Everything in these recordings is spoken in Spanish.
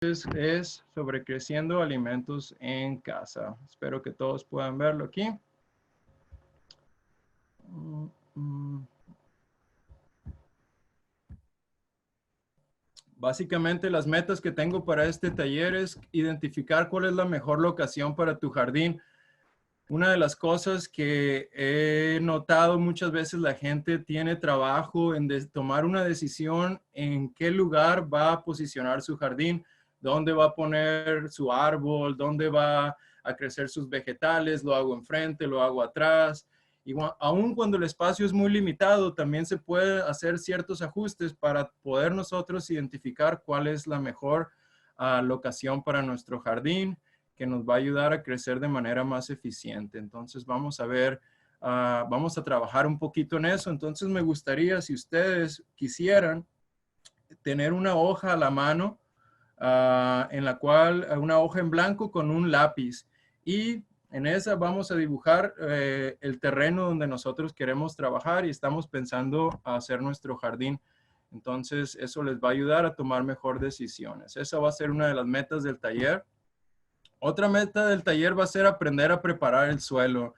Es sobre creciendo alimentos en casa. Espero que todos puedan verlo aquí. Básicamente las metas que tengo para este taller es identificar cuál es la mejor locación para tu jardín. Una de las cosas que he notado muchas veces, la gente tiene trabajo en tomar una decisión en qué lugar va a posicionar su jardín, dónde va a poner su árbol, dónde va a crecer sus vegetales, lo hago enfrente, lo hago atrás. Y aun cuando el espacio es muy limitado, también se puede hacer ciertos ajustes para poder nosotros identificar cuál es la mejor locación para nuestro jardín, que nos va a ayudar a crecer de manera más eficiente. Entonces vamos a ver, vamos a trabajar un poquito en eso. Entonces me gustaría, si ustedes quisieran, tener una hoja a la mano, en la cual, una hoja en blanco con un lápiz. Y en esa vamos a dibujar el terreno donde nosotros queremos trabajar y estamos pensando hacer nuestro jardín. Entonces eso les va a ayudar a tomar mejor decisiones. Esa va a ser una de las metas del taller. Otra meta del taller va a ser aprender a preparar el suelo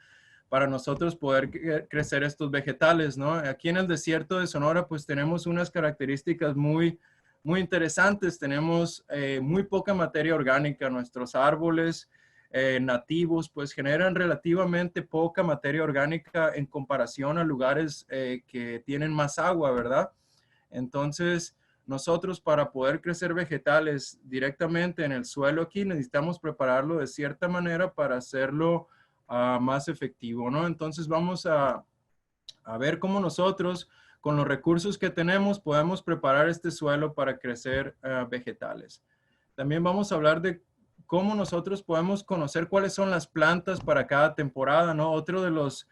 para nosotros poder crecer estos vegetales, ¿no? Aquí en el desierto de Sonora, pues tenemos unas características muy interesantes. Tenemos muy poca materia orgánica. Nuestros árboles nativos, pues generan relativamente poca materia orgánica en comparación a lugares que tienen más agua, ¿verdad? Entonces, nosotros para poder crecer vegetales directamente en el suelo aquí necesitamos prepararlo de cierta manera para hacerlo más efectivo, ¿no? Entonces vamos a ver cómo nosotros con los recursos que tenemos podemos preparar este suelo para crecer vegetales. También vamos a hablar de cómo nosotros podemos conocer cuáles son las plantas para cada temporada, ¿no? Otro de los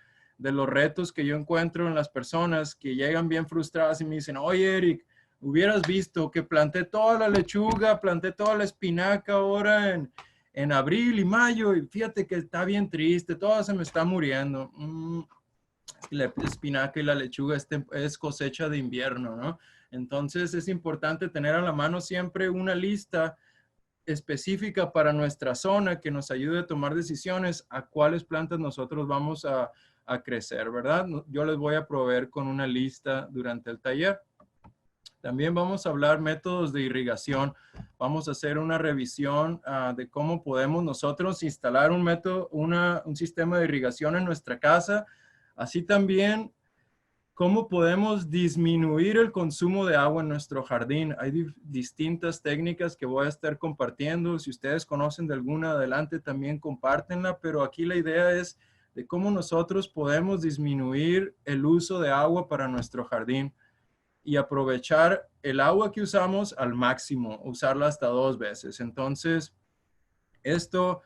retos que yo encuentro en las personas que llegan bien frustradas y me dicen, oye, Eric, hubieras visto que planté toda la lechuga, planté toda la espinaca ahora en abril y mayo y fíjate que está bien triste, toda se me está muriendo. La espinaca y la lechuga es cosecha de invierno, ¿no? Entonces es importante tener a la mano siempre una lista específica para nuestra zona que nos ayude a tomar decisiones a cuáles plantas nosotros vamos a crecer, ¿verdad? Yo les voy a proveer con una lista durante el taller. También vamos a hablar métodos de irrigación. Vamos a hacer una revisión de cómo podemos nosotros instalar un método, un sistema de irrigación en nuestra casa. Así también, cómo podemos disminuir el consumo de agua en nuestro jardín. Hay distintas técnicas que voy a estar compartiendo. Si ustedes conocen de alguna, adelante también compártenla, pero aquí la idea es de cómo nosotros podemos disminuir el uso de agua para nuestro jardín y aprovechar el agua que usamos al máximo, usarla hasta 2 veces. Entonces, esto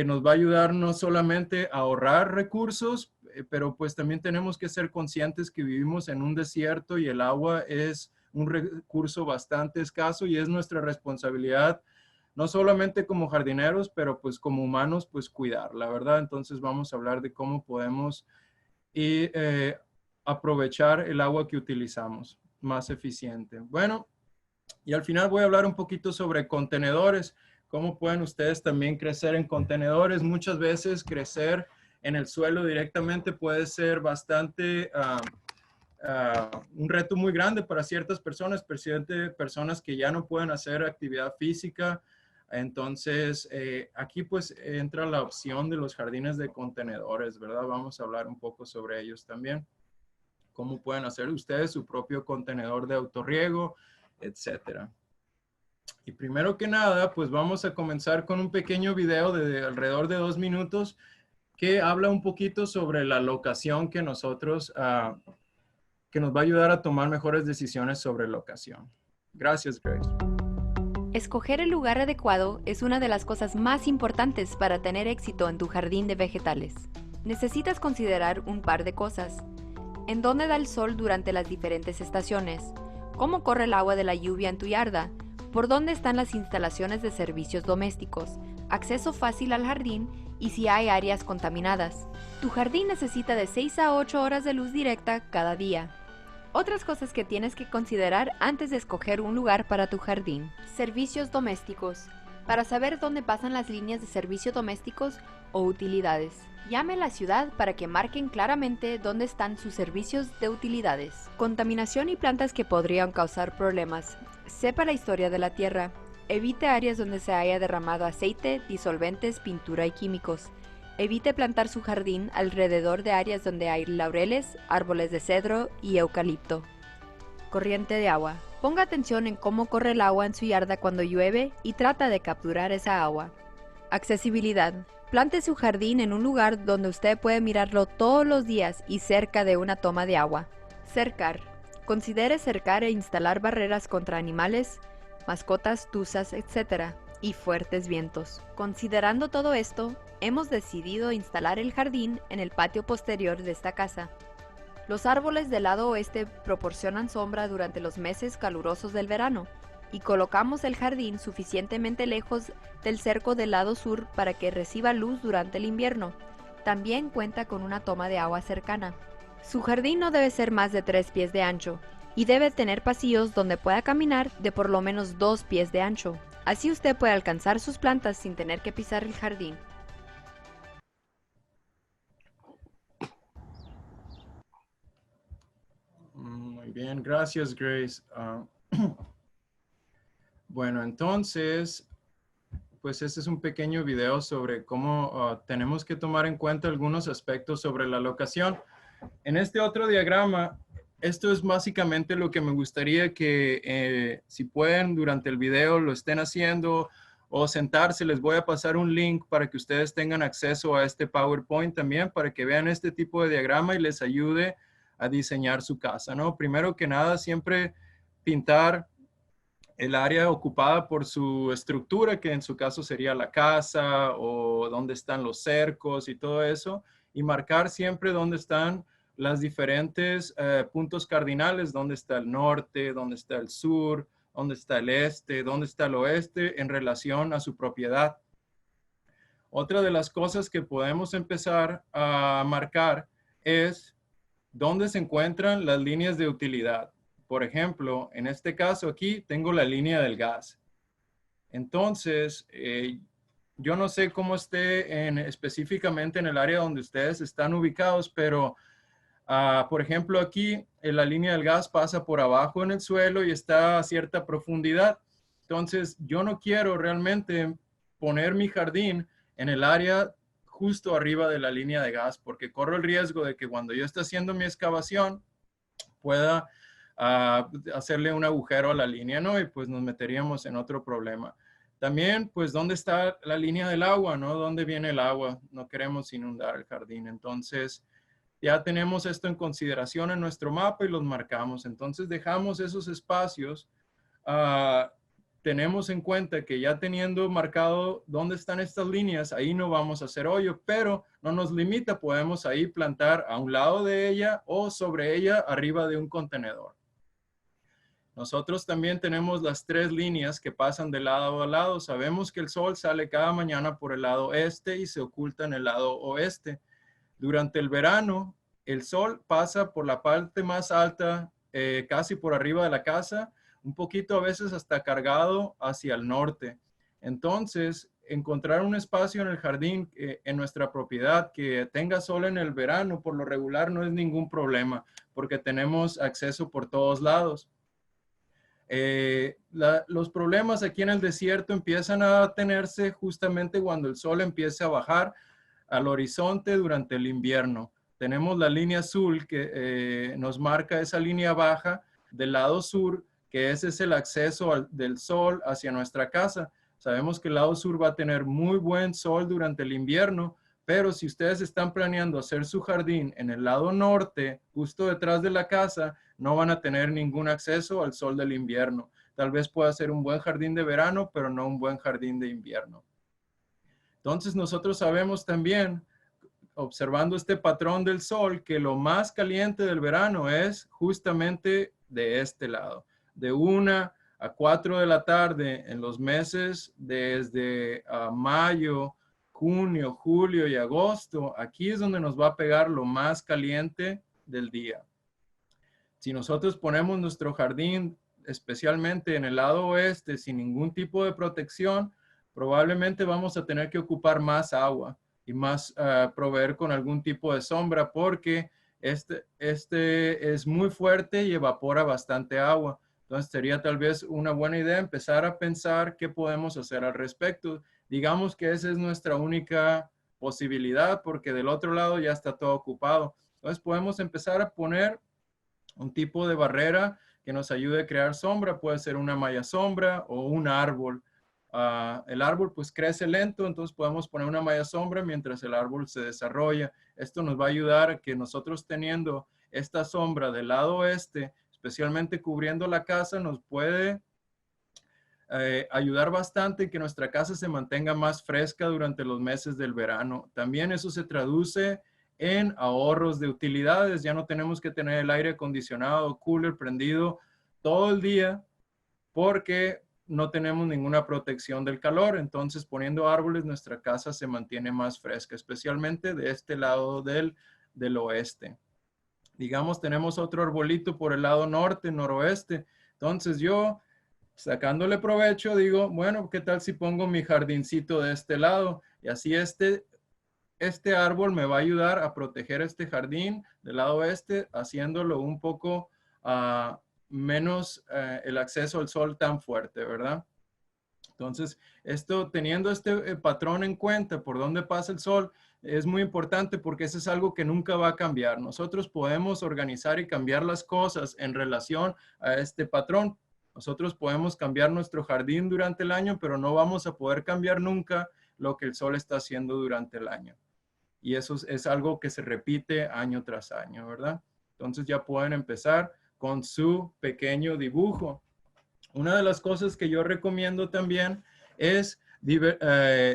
nos va a ayudar no solamente a ahorrar recursos, pero pues también tenemos que ser conscientes que vivimos en un desierto y el agua es un recurso bastante escaso y es nuestra responsabilidad, no solamente como jardineros, pero pues como humanos, pues cuidarla, ¿verdad? Entonces vamos a hablar de cómo podemos aprovechar el agua que utilizamos más eficiente. Bueno, y al final voy a hablar un poquito sobre contenedores. ¿Cómo pueden ustedes también crecer en contenedores? Muchas veces crecer en el suelo directamente puede ser bastante un reto muy grande para ciertas personas, especialmente personas que ya no pueden hacer actividad física. Entonces, aquí pues entra la opción de los jardines de contenedores, ¿verdad? Vamos a hablar un poco sobre ellos también. Cómo pueden hacer ustedes su propio contenedor de autorriego, etcétera. Y primero que nada, pues vamos a comenzar con un pequeño video de alrededor de 2 minutos que habla un poquito sobre la locación que nosotros, que nos va a ayudar a tomar mejores decisiones sobre locación. Gracias, Grace. Escoger el lugar adecuado es una de las cosas más importantes para tener éxito en tu jardín de vegetales. Necesitas considerar un par de cosas. ¿En dónde da el sol durante las diferentes estaciones? ¿Cómo corre el agua de la lluvia en tu yarda? ¿Por dónde están las instalaciones de servicios domésticos? ¿Acceso fácil al jardín? Y si hay áreas contaminadas. Tu jardín necesita de 6 a 8 horas de luz directa cada día. Otras cosas que tienes que considerar antes de escoger un lugar para tu jardín. Servicios domésticos. Para saber dónde pasan las líneas de servicio domésticos o utilidades. Llame a la ciudad para que marquen claramente dónde están sus servicios de utilidades. Contaminación y plantas que podrían causar problemas. Sepa la historia de la tierra. Evite áreas donde se haya derramado aceite, disolventes, pintura y químicos. Evite plantar su jardín alrededor de áreas donde hay laureles, árboles de cedro y eucalipto. Corriente de agua. Ponga atención en cómo corre el agua en su yarda cuando llueve y trata de capturar esa agua. Accesibilidad. Plante su jardín en un lugar donde usted puede mirarlo todos los días y cerca de una toma de agua. Cercar. Considere cercar e instalar barreras contra animales, mascotas, tuzas, etc. y fuertes vientos. Considerando todo esto, hemos decidido instalar el jardín en el patio posterior de esta casa. Los árboles del lado oeste proporcionan sombra durante los meses calurosos del verano y colocamos el jardín suficientemente lejos del cerco del lado sur para que reciba luz durante el invierno. También cuenta con una toma de agua cercana. Su jardín no debe ser más de 3 pies de ancho y debe tener pasillos donde pueda caminar de por lo menos 2 pies de ancho. Así usted puede alcanzar sus plantas sin tener que pisar el jardín. Muy bien, gracias, Grace. Bueno, entonces, pues este es un pequeño video sobre cómo tenemos que tomar en cuenta algunos aspectos sobre la locación. En este otro diagrama, esto es básicamente lo que me gustaría que si pueden durante el video lo estén haciendo o sentarse, les voy a pasar un link para que ustedes tengan acceso a este PowerPoint también para que vean este tipo de diagrama y les ayude a diseñar su casa, ¿no? Primero que nada, siempre pintar el área ocupada por su estructura, que en su caso sería la casa o dónde están los cercos y todo eso, y marcar siempre dónde están las diferentes puntos cardinales, dónde está el norte, dónde está el sur, dónde está el este, dónde está el oeste en relación a su propiedad. Otra de las cosas que podemos empezar a marcar es dónde se encuentran las líneas de utilidad. Por ejemplo, en este caso aquí tengo la línea del gas. Entonces, yo no sé cómo esté específicamente en el área donde ustedes están ubicados, pero por ejemplo aquí la línea del gas pasa por abajo en el suelo y está a cierta profundidad. Entonces, yo no quiero realmente poner mi jardín en el área justo arriba de la línea de gas, porque corro el riesgo de que cuando yo esté haciendo mi excavación pueda hacerle un agujero a la línea, ¿no? Y pues nos meteríamos en otro problema. También, pues, ¿dónde está la línea del agua, no? ¿Dónde viene el agua? No queremos inundar el jardín. Entonces, ya tenemos esto en consideración en nuestro mapa y los marcamos. Entonces, dejamos esos espacios. Tenemos en cuenta que ya teniendo marcado dónde están estas líneas, ahí no vamos a hacer hoyo, pero no nos limita, podemos ahí plantar a un lado de ella o sobre ella arriba de un contenedor. Nosotros también tenemos las 3 líneas que pasan de lado a lado. Sabemos que el sol sale cada mañana por el lado este y se oculta en el lado oeste. Durante el verano, el sol pasa por la parte más alta, casi por arriba de la casa, un poquito a veces hasta cargado hacia el norte. Entonces, encontrar un espacio en el jardín, en nuestra propiedad, que tenga sol en el verano, por lo regular no es ningún problema, porque tenemos acceso por todos lados. Los problemas aquí en el desierto empiezan a tenerse justamente cuando el sol empiece a bajar al horizonte durante el invierno. Tenemos la línea azul que nos marca esa línea baja del lado sur, que ese es el acceso del sol hacia nuestra casa. Sabemos que el lado sur va a tener muy buen sol durante el invierno, pero si ustedes están planeando hacer su jardín en el lado norte, justo detrás de la casa, no van a tener ningún acceso al sol del invierno. Tal vez pueda ser un buen jardín de verano, pero no un buen jardín de invierno. Entonces nosotros sabemos también, observando este patrón del sol, que lo más caliente del verano es justamente de este lado, de 1 a 4 de la tarde en los meses desde mayo, junio, julio y agosto. Aquí es donde nos va a pegar lo más caliente del día. Si nosotros ponemos nuestro jardín, especialmente en el lado oeste, sin ningún tipo de protección, probablemente vamos a tener que ocupar más agua y más proveer con algún tipo de sombra porque este es muy fuerte y evapora bastante agua. Entonces sería tal vez una buena idea empezar a pensar qué podemos hacer al respecto. Digamos que esa es nuestra única posibilidad porque del otro lado ya está todo ocupado. Entonces podemos empezar a poner un tipo de barrera que nos ayude a crear sombra. Puede ser una malla sombra o un árbol. El árbol pues crece lento, entonces podemos poner una malla sombra mientras el árbol se desarrolla. Esto nos va a ayudar a que nosotros teniendo esta sombra del lado oeste, especialmente cubriendo la casa, nos puede ayudar bastante en que nuestra casa se mantenga más fresca durante los meses del verano. También eso se traduce en ahorros de utilidades. Ya no tenemos que tener el aire acondicionado, cooler prendido todo el día porque no tenemos ninguna protección del calor. Entonces, poniendo árboles, nuestra casa se mantiene más fresca, especialmente de este lado del oeste. Digamos, tenemos otro arbolito por el lado norte, noroeste. Entonces, yo, sacándole provecho, digo, bueno, ¿qué tal si pongo mi jardincito de este lado? Y así este árbol me va a ayudar a proteger este jardín del lado oeste, haciéndolo un poco menos el acceso al sol tan fuerte, ¿verdad? Entonces, teniendo este patrón en cuenta por dónde pasa el sol, es muy importante porque eso es algo que nunca va a cambiar. Nosotros podemos organizar y cambiar las cosas en relación a este patrón. Nosotros podemos cambiar nuestro jardín durante el año, pero no vamos a poder cambiar nunca lo que el sol está haciendo durante el año. Y eso es algo que se repite año tras año, ¿verdad? Entonces ya pueden empezar con su pequeño dibujo. Una de las cosas que yo recomiendo también es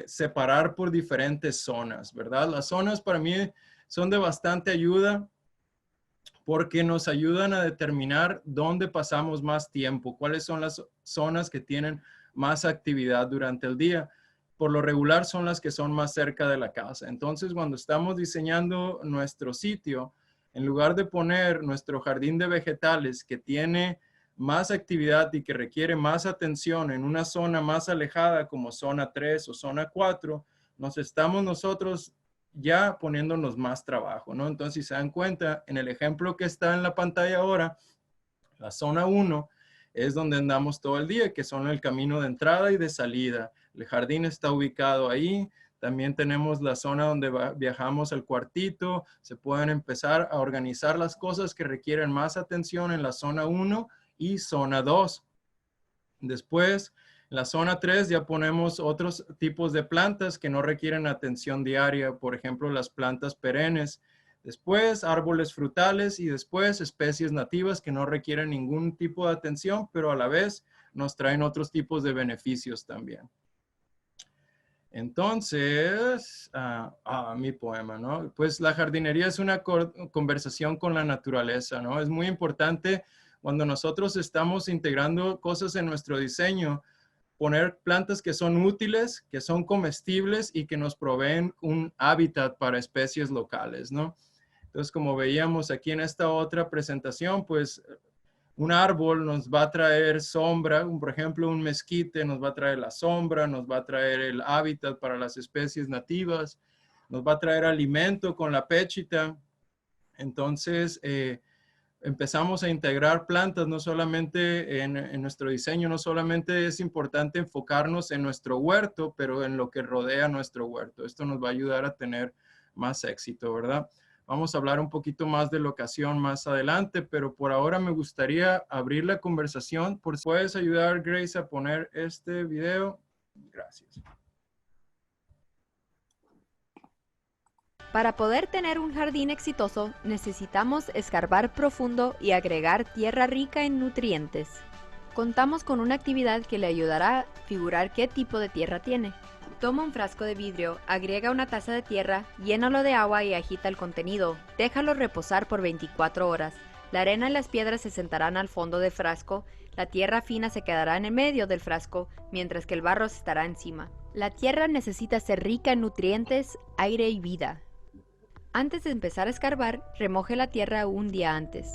separar por diferentes zonas, ¿verdad? Las zonas para mí son de bastante ayuda porque nos ayudan a determinar dónde pasamos más tiempo, cuáles son las zonas que tienen más actividad durante el día. Por lo regular son las que son más cerca de la casa. Entonces, cuando estamos diseñando nuestro sitio, en lugar de poner nuestro jardín de vegetales que tiene más actividad y que requiere más atención en una zona más alejada como zona 3 o zona 4, nos estamos nosotros ya poniéndonos más trabajo, ¿no? Entonces, si se dan cuenta, en el ejemplo que está en la pantalla ahora, la zona 1 es donde andamos todo el día, que son el camino de entrada y de salida. El jardín está ubicado ahí. También tenemos la zona donde viajamos al cuartito. Se pueden empezar a organizar las cosas que requieren más atención en la zona 1 y zona 2. Después, en la zona 3 ya ponemos otros tipos de plantas que no requieren atención diaria. Por ejemplo, las plantas perennes. Después, árboles frutales y después especies nativas que no requieren ningún tipo de atención, pero a la vez nos traen otros tipos de beneficios también. Entonces, mi poema, ¿no? Pues la jardinería es una conversación con la naturaleza, ¿no? Es muy importante cuando nosotros estamos integrando cosas en nuestro diseño, poner plantas que son útiles, que son comestibles y que nos proveen un hábitat para especies locales, ¿no? Entonces, como veíamos aquí en esta otra presentación, pues un árbol nos va a traer sombra, por ejemplo, un mezquite nos va a traer la sombra, nos va a traer el hábitat para las especies nativas, nos va a traer alimento con la péchita. Entonces, empezamos a integrar plantas, no solamente en nuestro diseño, no solamente es importante enfocarnos en nuestro huerto, pero en lo que rodea nuestro huerto. Esto nos va a ayudar a tener más éxito, ¿verdad? Vamos a hablar un poquito más de locación más adelante, pero por ahora me gustaría abrir la conversación. Por si puedes ayudar, Grace, a poner este video. Gracias. Para poder tener un jardín exitoso, necesitamos escarbar profundo y agregar tierra rica en nutrientes. Contamos con una actividad que le ayudará a figurar qué tipo de tierra tiene. Toma un frasco de vidrio, agrega una taza de tierra, llénalo de agua y agita el contenido. Déjalo reposar por 24 horas. La arena y las piedras se sentarán al fondo del frasco, la tierra fina se quedará en el medio del frasco, mientras que el barro estará encima. La tierra necesita ser rica en nutrientes, aire y vida. Antes de empezar a escarbar, remoje la tierra un día antes.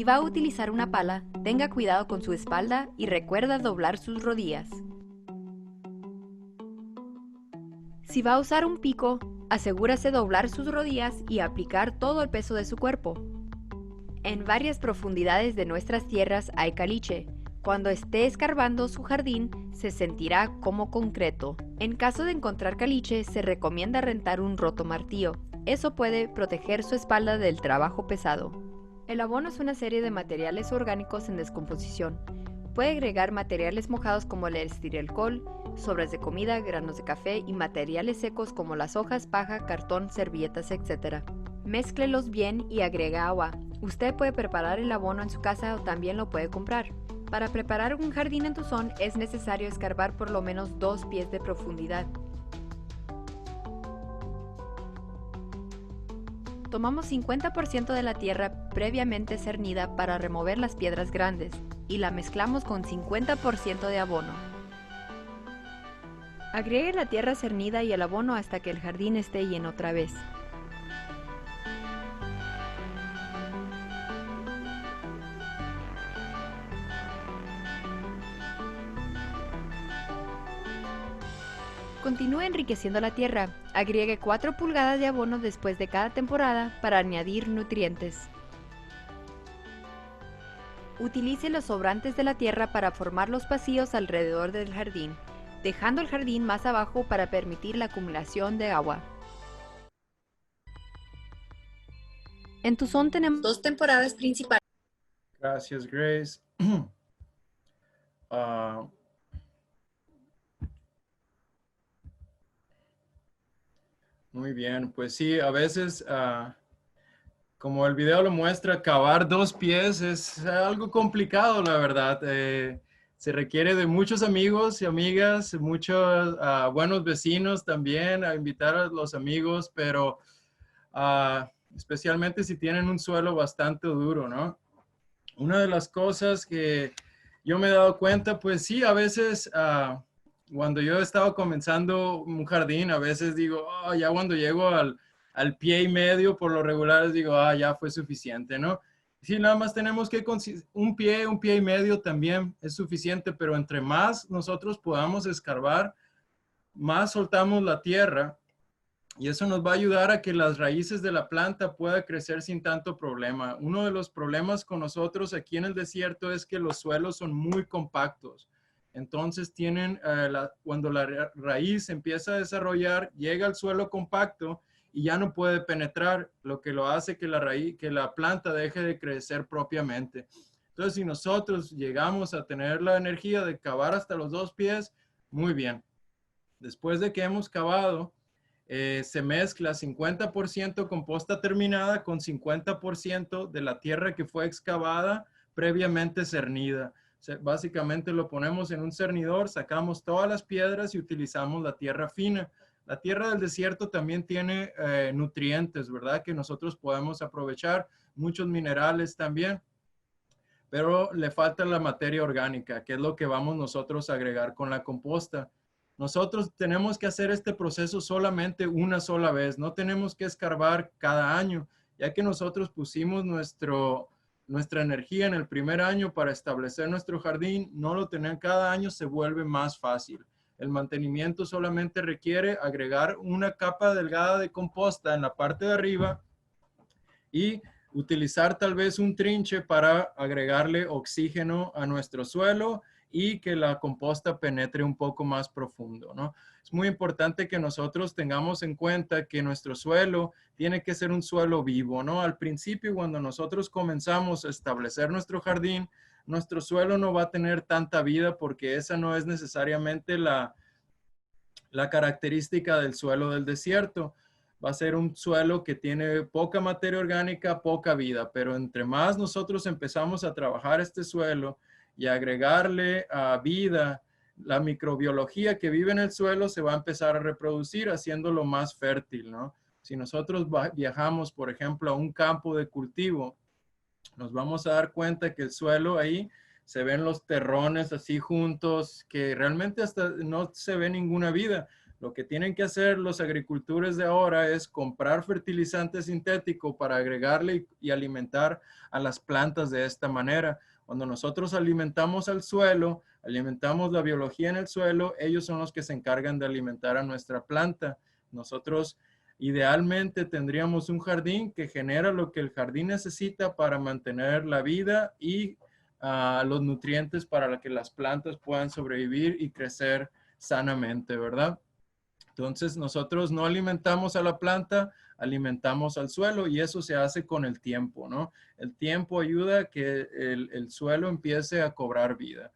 Si va a utilizar una pala, tenga cuidado con su espalda y recuerda doblar sus rodillas. Si va a usar un pico, asegúrese doblar sus rodillas y aplicar todo el peso de su cuerpo. En varias profundidades de nuestras tierras hay caliche. Cuando esté escarbando su jardín, se sentirá como concreto. En caso de encontrar caliche, se recomienda rentar un rotomartillo. Eso puede proteger su espalda del trabajo pesado. El abono es una serie de materiales orgánicos en descomposición. Puede agregar materiales mojados como el estiroalcohol, sobras de comida, granos de café y materiales secos como las hojas, paja, cartón, servilletas, etc. Mézclelos bien y agrega agua. Usted puede preparar el abono en su casa o también lo puede comprar. Para preparar un jardín en Tucson es necesario escarbar por lo menos 2 pies de profundidad. Tomamos 50% de la tierra previamente cernida para remover las piedras grandes y la mezclamos con 50% de abono. Agregue la tierra cernida y el abono hasta que el jardín esté lleno otra vez. Continúe enriqueciendo la tierra. Agregue 4 pulgadas de abono después de cada temporada para añadir nutrientes. Utilice los sobrantes de la tierra para formar los pasillos alrededor del jardín, dejando el jardín más abajo para permitir la acumulación de agua. En Tucson tenemos 2 temporadas principales. Gracias, Grace. Muy bien, pues sí, a veces, como el video lo muestra, cavar 2 pies es algo complicado, la verdad. Se requiere de muchos amigos y amigas, muchos buenos vecinos también, a invitar a los amigos, pero especialmente si tienen un suelo bastante duro, ¿no? Una de las cosas que yo me he dado cuenta, pues sí, a veces cuando yo he estado comenzando un jardín, a veces digo, "Oh, ya cuando llego al pie y medio, por lo regular, digo, ya fue suficiente, ¿no? Sí, nada más tenemos que un pie y medio también es suficiente, pero entre más nosotros podamos escarbar, más soltamos la tierra y eso nos va a ayudar a que las raíces de la planta puedan crecer sin tanto problema. Uno de los problemas con nosotros aquí en el desierto es que los suelos son muy compactos. Entonces cuando la raíz empieza a desarrollar, llega al suelo compacto y ya no puede penetrar, lo que lo hace que la planta deje de crecer propiamente. Entonces, si nosotros llegamos a tener la energía de cavar hasta los 2 pies, muy bien. Después de que hemos cavado, se mezcla 50% composta terminada con 50% de la tierra que fue excavada previamente cernida. Básicamente lo ponemos en un cernidor, sacamos todas las piedras y utilizamos la tierra fina. La tierra del desierto también tiene nutrientes, ¿verdad? Que nosotros podemos aprovechar, muchos minerales también, pero le falta la materia orgánica, que es lo que vamos nosotros a agregar con la composta. Nosotros tenemos que hacer este proceso solamente una sola vez, no tenemos que escarbar cada año, ya que nosotros pusimos nuestra energía en el primer año para establecer nuestro jardín, no lo tener cada año, se vuelve más fácil. El mantenimiento solamente requiere agregar una capa delgada de composta en la parte de arriba y utilizar tal vez un trinche para agregarle oxígeno a nuestro suelo y que la composta penetre un poco más profundo, ¿no? Es muy importante que nosotros tengamos en cuenta que nuestro suelo tiene que ser un suelo vivo, ¿no? Al principio, cuando nosotros comenzamos a establecer nuestro jardín, nuestro suelo no va a tener tanta vida porque esa no es necesariamente la característica del suelo del desierto. Va a ser un suelo que tiene poca materia orgánica, poca vida, pero entre más nosotros empezamos a trabajar este suelo y agregarle vida, la microbiología que vive en el suelo se va a empezar a reproducir haciéndolo más fértil, ¿no? Si nosotros viajamos, por ejemplo, a un campo de cultivo, nos vamos a dar cuenta que el suelo ahí se ven los terrones así juntos, que realmente hasta no se ve ninguna vida, Lo que tienen que hacer los agricultores de ahora es comprar fertilizante sintético para agregarle y alimentar a las plantas de esta manera. Cuando nosotros alimentamos al suelo, alimentamos la biología en el suelo, ellos son los que se encargan de alimentar a nuestra planta. Nosotros idealmente tendríamos un jardín que genera lo que el jardín necesita para mantener la vida y los nutrientes para que las plantas puedan sobrevivir y crecer sanamente, ¿verdad? Entonces nosotros no alimentamos a la planta, alimentamos al suelo y eso se hace con el tiempo, ¿no? El tiempo ayuda a que el suelo empiece a cobrar vida.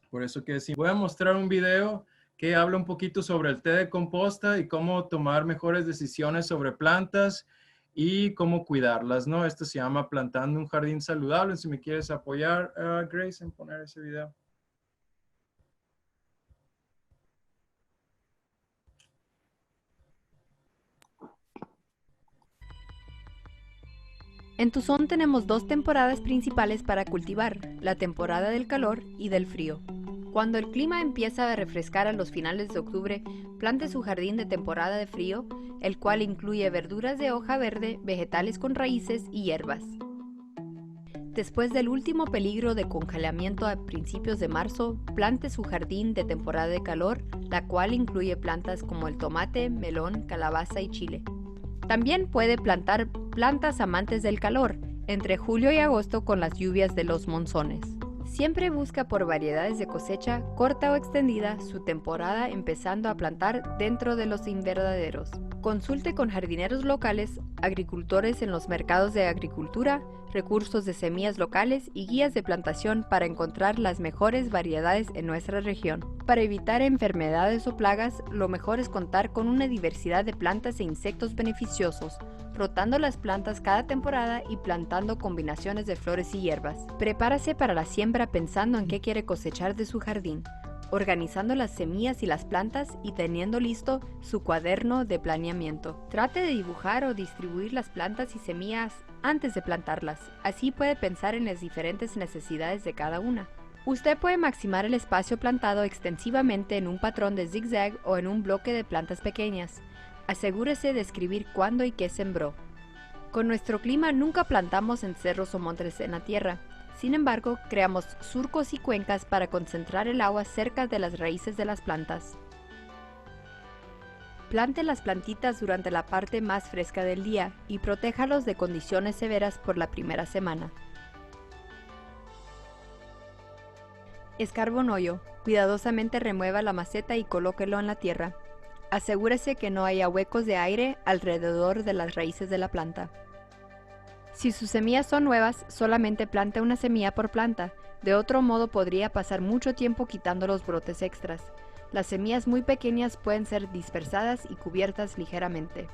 Por eso que sí, voy a mostrar un video que habla un poquito sobre el té de composta y cómo tomar mejores decisiones sobre plantas y cómo cuidarlas, ¿no? Esto se llama Plantando un jardín saludable. Si me quieres apoyar, Grace, en poner ese video. En Tucson tenemos dos temporadas principales para cultivar, la temporada del calor y del frío. Cuando el clima empieza a refrescar a los finales de octubre, plante su jardín de temporada de frío, el cual incluye verduras de hoja verde, vegetales con raíces y hierbas. Después del último peligro de congelamiento a principios de marzo, plante su jardín de temporada de calor, la cual incluye plantas como el tomate, melón, calabaza y chile. También puede plantar plantas amantes del calor, entre julio y agosto con las lluvias de los monzones. Siempre busca por variedades de cosecha, corta o extendida, su temporada empezando a plantar dentro de los invernaderos. Consulte con jardineros locales, agricultores en los mercados de agricultura, recursos de semillas locales y guías de plantación para encontrar las mejores variedades en nuestra región. Para evitar enfermedades o plagas, lo mejor es contar con una diversidad de plantas e insectos beneficiosos, rotando las plantas cada temporada y plantando combinaciones de flores y hierbas. Prepárase para la siembra pensando en qué quiere cosechar de su jardín, organizando las semillas y las plantas y teniendo listo su cuaderno de planeamiento. Trate de dibujar o distribuir las plantas y semillas antes de plantarlas, así puede pensar en las diferentes necesidades de cada una. Usted puede maximizar el espacio plantado extensivamente en un patrón de zigzag o en un bloque de plantas pequeñas. Asegúrese de escribir cuándo y qué sembró. Con nuestro clima nunca plantamos en cerros o montes en la tierra. Sin embargo, creamos surcos y cuencas para concentrar el agua cerca de las raíces de las plantas. Plante las plantitas durante la parte más fresca del día y protéjalos de condiciones severas por la primera semana. Escarba un hoyo, cuidadosamente remueva la maceta y colóquelo en la tierra. Asegúrese que no haya huecos de aire alrededor de las raíces de la planta. Si sus semillas son nuevas, solamente plante una semilla por planta. De otro modo podría pasar mucho tiempo quitando los brotes extras. Las semillas muy pequeñas pueden ser dispersadas y cubiertas ligeramente.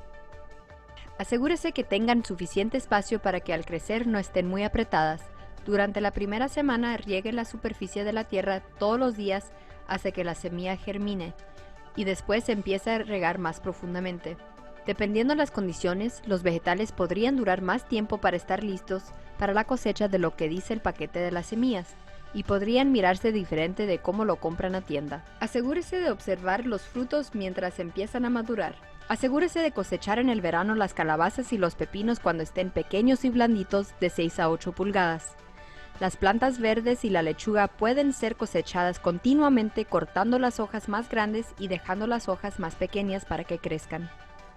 Asegúrese que tengan suficiente espacio para que al crecer no estén muy apretadas. Durante la primera semana riegue la superficie de la tierra todos los días hasta que la semilla germine y después empiece a regar más profundamente. Dependiendo de las condiciones, los vegetales podrían durar más tiempo para estar listos para la cosecha de lo que dice el paquete de las semillas, y podrían mirarse diferente de cómo lo compran a tienda. Asegúrese de observar los frutos mientras empiezan a madurar. Asegúrese de cosechar en el verano las calabazas y los pepinos cuando estén pequeños y blanditos de 6 a 8 pulgadas. Las plantas verdes y la lechuga pueden ser cosechadas continuamente cortando las hojas más grandes y dejando las hojas más pequeñas para que crezcan.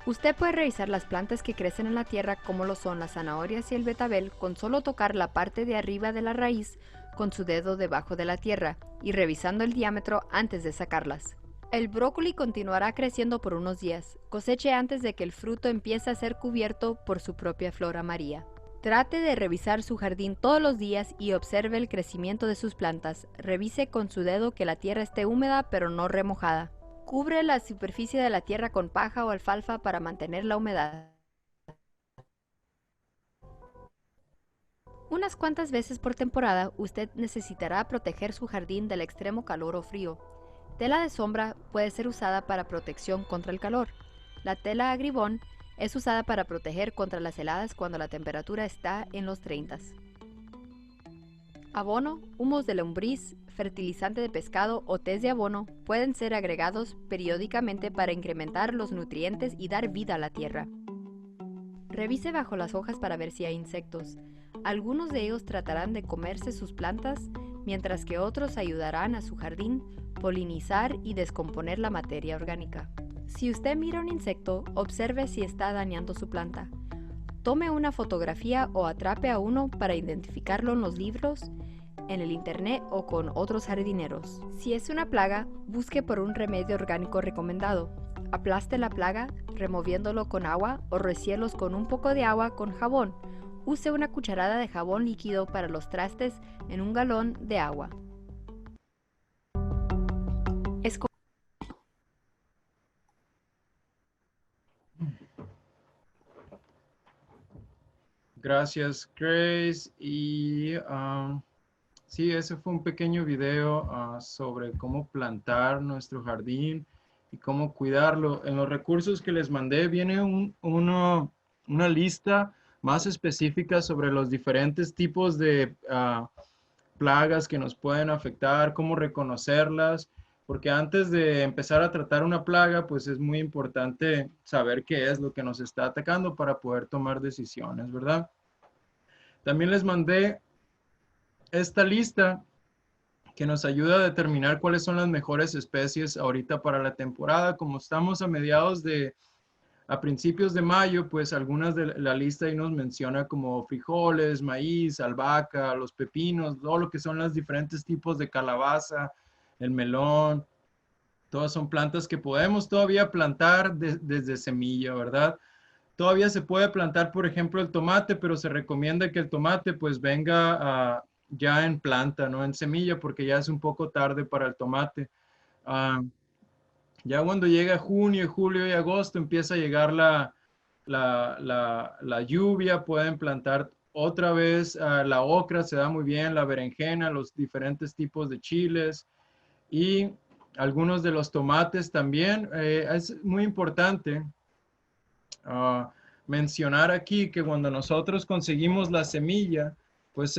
Usted puede revisar las plantas que crecen en la tierra como lo son las zanahorias y el betabel con solo tocar la parte de arriba de la raíz con su dedo debajo de la tierra y revisando el diámetro antes de sacarlas. El brócoli continuará creciendo por unos días. Coseche antes de que el fruto empiece a ser cubierto por su propia flor amarilla. Trate de revisar su jardín todos los días y observe el crecimiento de sus plantas. Revise con su dedo que la tierra esté húmeda pero no remojada. Cubre la superficie de la tierra con paja o alfalfa para mantener la humedad. Unas cuantas veces por temporada, usted necesitará proteger su jardín del extremo calor o frío. Tela de sombra puede ser usada para protección contra el calor. La tela agribón es usada para proteger contra las heladas cuando la temperatura está en los 30. Abono, humos de lombriz, fertilizante de pescado o tés de abono pueden ser agregados periódicamente para incrementar los nutrientes y dar vida a la tierra. Revise bajo las hojas para ver si hay insectos. Algunos de ellos tratarán de comerse sus plantas, mientras que otros ayudarán a su jardín polinizar y descomponer la materia orgánica. Si usted mira un insecto, observe si está dañando su planta. Tome una fotografía o atrape a uno para identificarlo en los libros, en el internet o con otros jardineros. Si es una plaga, busque por un remedio orgánico recomendado. Aplaste la plaga removiéndolo con agua o recíelos con un poco de agua con jabón. Use una cucharada de jabón líquido para los trastes en un galón de agua. Gracias, Grace. Y sí, ese fue un pequeño video sobre cómo plantar nuestro jardín y cómo cuidarlo. En los recursos que les mandé viene una lista más específica sobre los diferentes tipos de plagas que nos pueden afectar, cómo reconocerlas, porque antes de empezar a tratar una plaga, pues es muy importante saber qué es lo que nos está atacando para poder tomar decisiones, ¿verdad? También les mandé esta lista que nos ayuda a determinar cuáles son las mejores especies ahorita para la temporada. Como estamos a principios de mayo, pues algunas de la lista ahí nos menciona como frijoles, maíz, albahaca, los pepinos, todo lo que son los diferentes tipos de calabaza, el melón. Todas son plantas que podemos todavía plantar desde semilla, ¿verdad? Todavía se puede plantar, por ejemplo, el tomate, pero se recomienda que el tomate pues venga ya en planta, no en semilla, porque ya es un poco tarde para el tomate. Ya cuando llega junio, julio y agosto empieza a llegar la lluvia, pueden plantar otra vez la ocra, se da muy bien, la berenjena, los diferentes tipos de chiles y algunos de los tomates también. Es muy importante mencionar aquí que cuando nosotros conseguimos la semilla, pues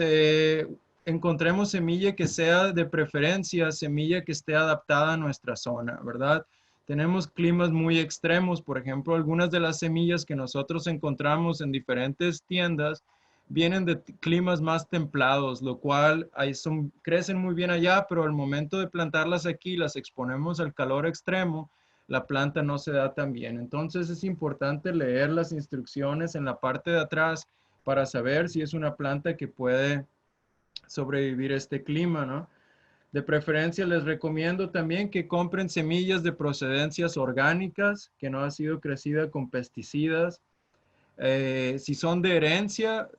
encontremos semilla que sea de preferencia, semilla que esté adaptada a nuestra zona, ¿verdad? Tenemos climas muy extremos, por ejemplo, algunas de las semillas que nosotros encontramos en diferentes tiendas vienen de climas más templados, lo cual crecen muy bien allá, pero al momento de plantarlas aquí, las exponemos al calor extremo, la planta no se da tan bien. Entonces es importante leer las instrucciones en la parte de atrás para saber si es una planta que puede sobrevivir este clima, ¿no? De preferencia les recomiendo también que compren semillas de procedencias orgánicas, que no ha sido crecida con pesticidas. Si son de herencia,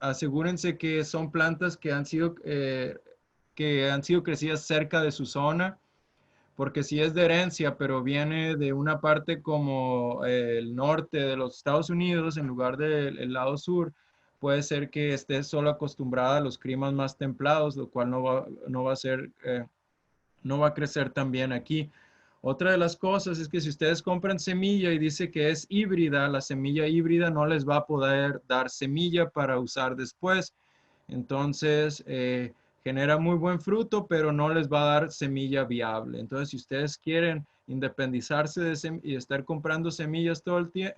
asegúrense que son plantas que han sido crecidas cerca de su zona, porque si es de herencia, pero viene de una parte como el norte de los Estados Unidos en lugar del lado sur, puede ser que esté solo acostumbrada a los climas más templados, lo cual no va a crecer tan bien aquí. Otra de las cosas es que si ustedes compran semilla y dice que es híbrida, la semilla híbrida no les va a poder dar semilla para usar después. Entonces, genera muy buen fruto, pero no les va a dar semilla viable. Entonces, si ustedes quieren independizarse y estar comprando semillas todo el tiempo,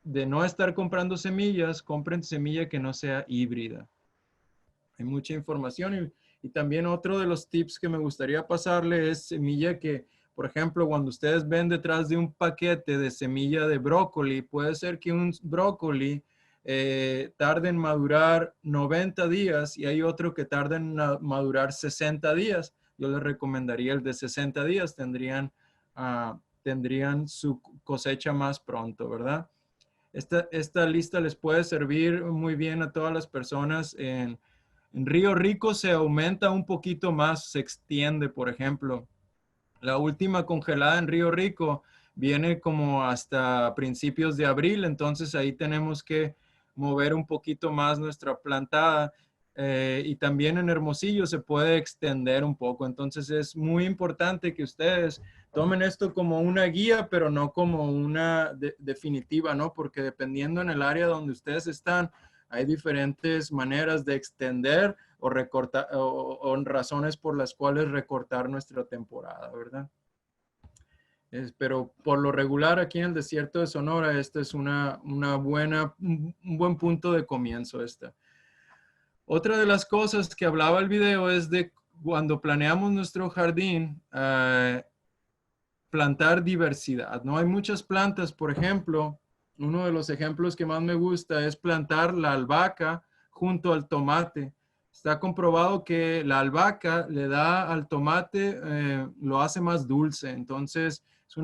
de no estar comprando semillas, compren semilla que no sea híbrida. Hay mucha información y también otro de los tips que me gustaría pasarle es semilla que, por ejemplo, cuando ustedes ven detrás de un paquete de semilla de brócoli, puede ser que un brócoli tarde en madurar 90 días y hay otro que tarda en madurar 60 días. Yo les recomendaría el de 60 días, tendrían su cosecha más pronto, ¿verdad? Esta lista les puede servir muy bien a todas las personas. En Río Rico se aumenta un poquito más, se extiende, por ejemplo. La última congelada en Río Rico viene como hasta principios de abril, entonces ahí tenemos que mover un poquito más nuestra plantada. Y también en Hermosillo se puede extender un poco, entonces es muy importante que ustedes tomen esto como una guía, pero no como una definitiva, ¿no? Porque dependiendo en el área donde ustedes están, hay diferentes maneras de extender o recortar o razones por las cuales recortar nuestra temporada, ¿verdad? Pero por lo regular aquí en el desierto de Sonora, esta es un buen punto de comienzo esta. Otra de las cosas que hablaba el video es de cuando planeamos nuestro jardín, plantar diversidad, ¿no? Hay muchas plantas, por ejemplo, uno de los ejemplos que más me gusta es plantar la albahaca junto al tomate. Está comprobado que la albahaca le da al tomate, lo hace más dulce. Entonces, es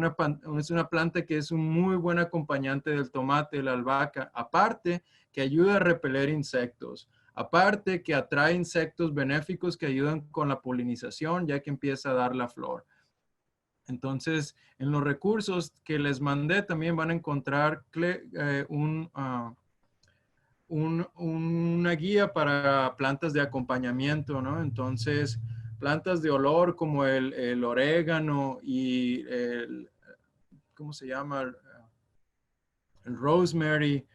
una planta que es un muy buen acompañante del tomate, la albahaca. Aparte, que ayuda a repeler insectos. Aparte, que atrae insectos benéficos que ayudan con la polinización, ya que empieza a dar la flor. Entonces, en los recursos que les mandé también van a encontrar una guía para plantas de acompañamiento, ¿no? Entonces, plantas de olor como el orégano y ¿cómo se llama? El rosemary,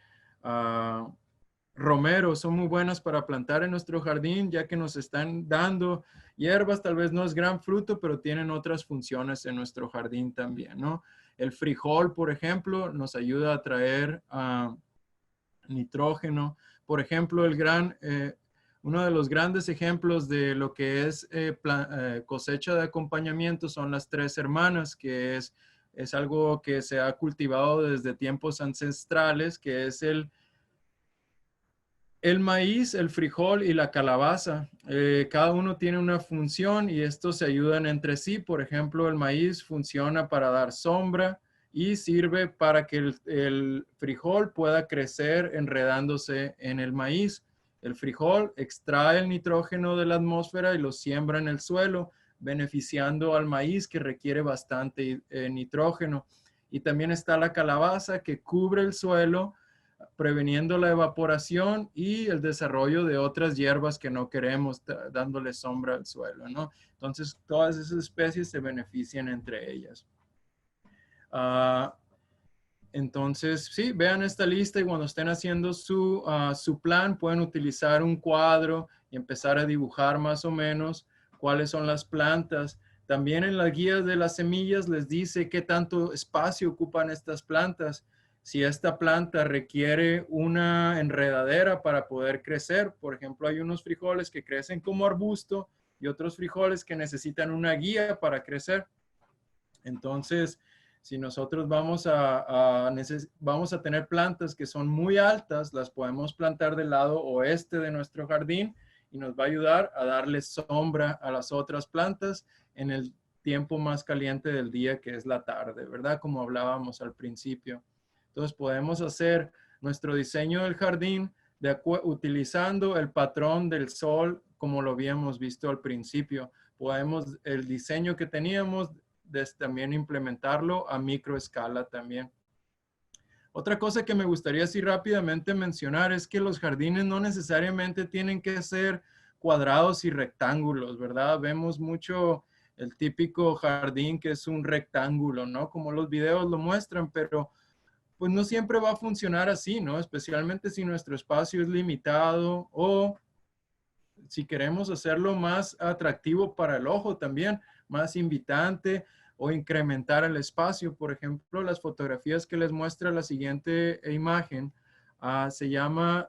romero, son muy buenas para plantar en nuestro jardín, ya que nos están dando hierbas. Tal vez no es gran fruto, pero tienen otras funciones en nuestro jardín también, ¿no? El frijol, por ejemplo, nos ayuda a traer nitrógeno. Por ejemplo, uno de los grandes ejemplos de lo que es cosecha de acompañamiento son las tres hermanas, que es algo que se ha cultivado desde tiempos ancestrales, que es el maíz, el frijol y la calabaza. Cada uno tiene una función y estos se ayudan entre sí. Por ejemplo, el maíz funciona para dar sombra y sirve para que el frijol pueda crecer enredándose en el maíz. El frijol extrae el nitrógeno de la atmósfera y lo siembra en el suelo, beneficiando al maíz que requiere bastante nitrógeno. Y también está la calabaza que cubre el suelo, preveniendo la evaporación y el desarrollo de otras hierbas que no queremos, dándole sombra al suelo, ¿no? Entonces, todas esas especies se benefician entre ellas. Entonces, sí, vean esta lista y cuando estén haciendo su plan, pueden utilizar un cuadro y empezar a dibujar más o menos cuáles son las plantas. También en las guías de las semillas les dice qué tanto espacio ocupan estas plantas. Si esta planta requiere una enredadera para poder crecer, por ejemplo, hay unos frijoles que crecen como arbusto y otros frijoles que necesitan una guía para crecer. Entonces, si nosotros vamos a tener plantas que son muy altas, las podemos plantar del lado oeste de nuestro jardín y nos va a ayudar a darle sombra a las otras plantas en el tiempo más caliente del día, que es la tarde, ¿verdad? Como hablábamos al principio. Entonces podemos hacer nuestro diseño del jardín utilizando el patrón del sol como lo habíamos visto al principio. El diseño que teníamos, también implementarlo a microescala también. Otra cosa que me gustaría así rápidamente mencionar es que los jardines no necesariamente tienen que ser cuadrados y rectángulos, ¿verdad? Vemos mucho el típico jardín que es un rectángulo, ¿no? Como los videos lo muestran, pero pues no siempre va a funcionar así, ¿no? Especialmente si nuestro espacio es limitado o si queremos hacerlo más atractivo para el ojo también, más invitante o incrementar el espacio. Por ejemplo, las fotografías que les muestra la siguiente imagen se llama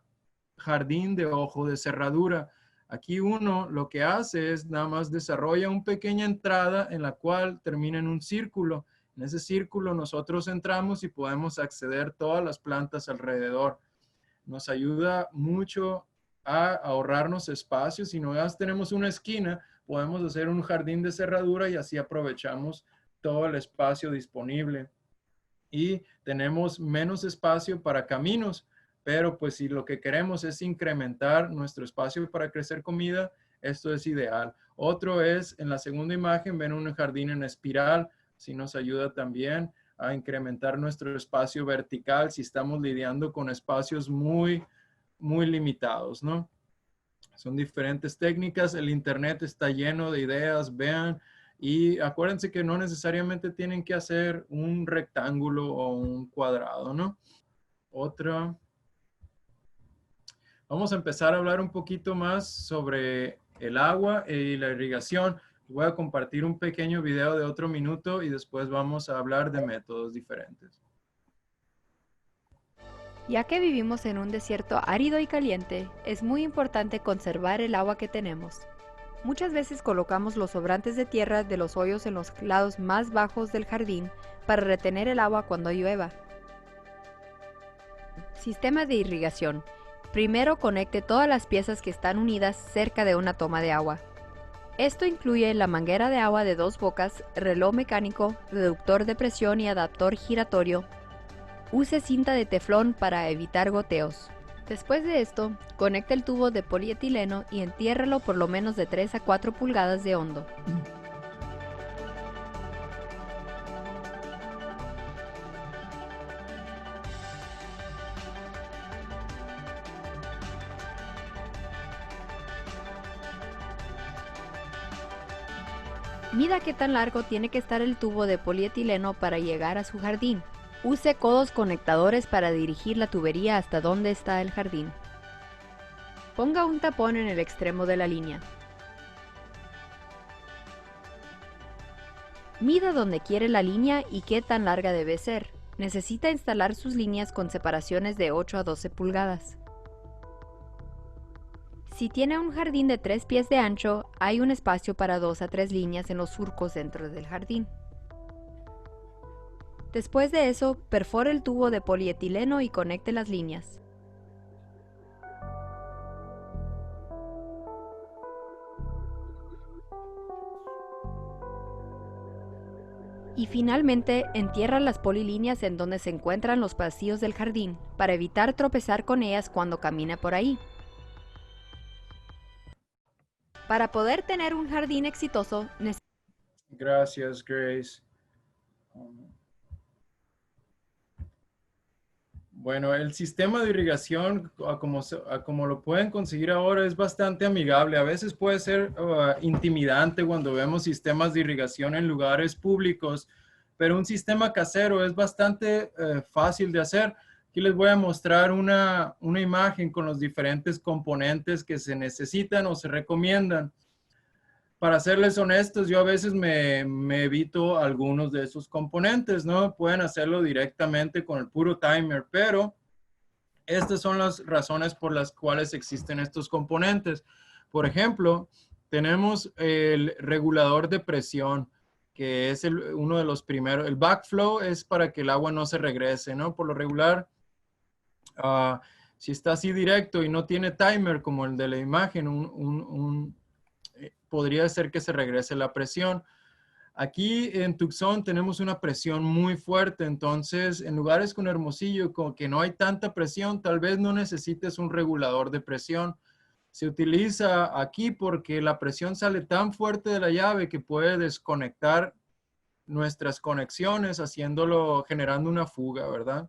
jardín de ojo de cerradura. Aquí uno lo que hace es nada más desarrolla una pequeña entrada en la cual termina en un círculo. En ese círculo nosotros entramos y podemos acceder a todas las plantas alrededor. Nos ayuda mucho a ahorrarnos espacio. Si no tenemos una esquina, podemos hacer un jardín de cerradura y así aprovechamos todo el espacio disponible. Y tenemos menos espacio para caminos, pero pues si lo que queremos es incrementar nuestro espacio para crecer comida, esto es ideal. Otro es, en la segunda imagen, ven un jardín en espiral, si nos ayuda también a incrementar nuestro espacio vertical si estamos lidiando con espacios muy limitados, ¿no? Son diferentes técnicas. El internet está lleno de ideas, vean. Y acuérdense que no necesariamente tienen que hacer un rectángulo o un cuadrado, ¿no? Otra. Vamos a empezar a hablar un poquito más sobre el agua y la irrigación. Voy a compartir un pequeño video de otro minuto y después vamos a hablar de métodos diferentes. Ya que vivimos en un desierto árido y caliente, es muy importante conservar el agua que tenemos. Muchas veces colocamos los sobrantes de tierra de los hoyos en los lados más bajos del jardín para retener el agua cuando llueva. Sistema de irrigación. Primero conecte todas las piezas que están unidas cerca de una toma de agua. Esto incluye la manguera de agua de 2 bocas, reloj mecánico, reductor de presión y adaptor giratorio. Use cinta de teflón para evitar goteos. Después de esto, conecte el tubo de polietileno y entiérralo por lo menos de 3 a 4 pulgadas de hondo. Mida qué tan largo tiene que estar el tubo de polietileno para llegar a su jardín. Use codos conectadores para dirigir la tubería hasta donde está el jardín. Ponga un tapón en el extremo de la línea. Mida donde quiere la línea y qué tan larga debe ser. Necesita instalar sus líneas con separaciones de 8 a 12 pulgadas. Si tiene un jardín de 3 pies de ancho, hay un espacio para 2 a 3 líneas en los surcos dentro del jardín. Después de eso, perfore el tubo de polietileno y conecte las líneas. Y finalmente, entierra las polilíneas en donde se encuentran los pasillos del jardín, para evitar tropezar con ellas cuando camine por ahí. Para poder tener un jardín exitoso, Gracias, Grace. Bueno, el sistema de irrigación, como lo pueden conseguir ahora, es bastante amigable. A veces puede ser intimidante cuando vemos sistemas de irrigación en lugares públicos, pero un sistema casero es bastante fácil de hacer. Aquí les voy a mostrar una imagen con los diferentes componentes que se necesitan o se recomiendan. Para serles honestos, yo a veces me evito algunos de esos componentes, ¿no? Pueden hacerlo directamente con el puro timer, pero estas son las razones por las cuales existen estos componentes. Por ejemplo, tenemos el regulador de presión, que es uno de los primeros. El backflow es para que el agua no se regrese, ¿no? Por lo regular, si está así directo y no tiene timer como el de la imagen, podría ser que se regrese la presión. Aquí en Tucson tenemos una presión muy fuerte, entonces en lugares con Hermosillo, como que no hay tanta presión, tal vez no necesites un regulador de presión. Se utiliza aquí porque la presión sale tan fuerte de la llave que puede desconectar nuestras conexiones, generando una fuga, ¿verdad?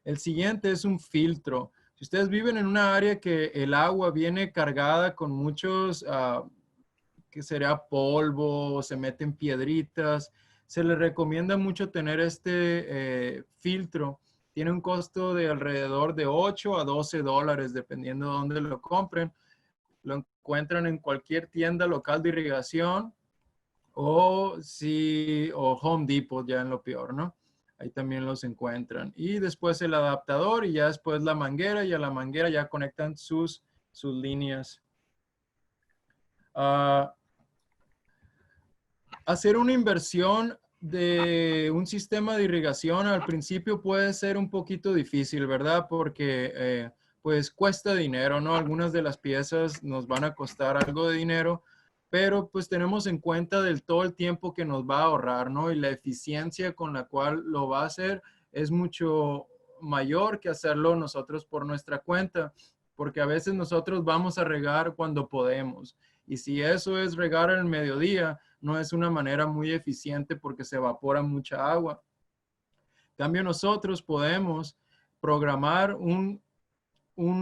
El siguiente es un filtro. Si ustedes viven en una área que el agua viene cargada con muchos que sería polvo, se meten piedritas. Se les recomienda mucho tener este filtro. Tiene un costo de alrededor de 8 a 12 dólares, dependiendo de dónde lo compren. Lo encuentran en cualquier tienda local de irrigación o Home Depot, ya en lo peor, ¿no? Ahí también los encuentran. Y después el adaptador y ya después la manguera, y a la manguera ya conectan sus líneas. Hacer una inversión de un sistema de irrigación al principio puede ser un poquito difícil, ¿verdad? Porque pues cuesta dinero, ¿no? Algunas de las piezas nos van a costar algo de dinero, pero pues tenemos en cuenta del todo el tiempo que nos va a ahorrar, ¿no? Y la eficiencia con la cual lo va a hacer es mucho mayor que hacerlo nosotros por nuestra cuenta, porque a veces nosotros vamos a regar cuando podemos. Y si eso es regar en el mediodía, no es una manera muy eficiente porque se evapora mucha agua. En cambio, nosotros podemos programar un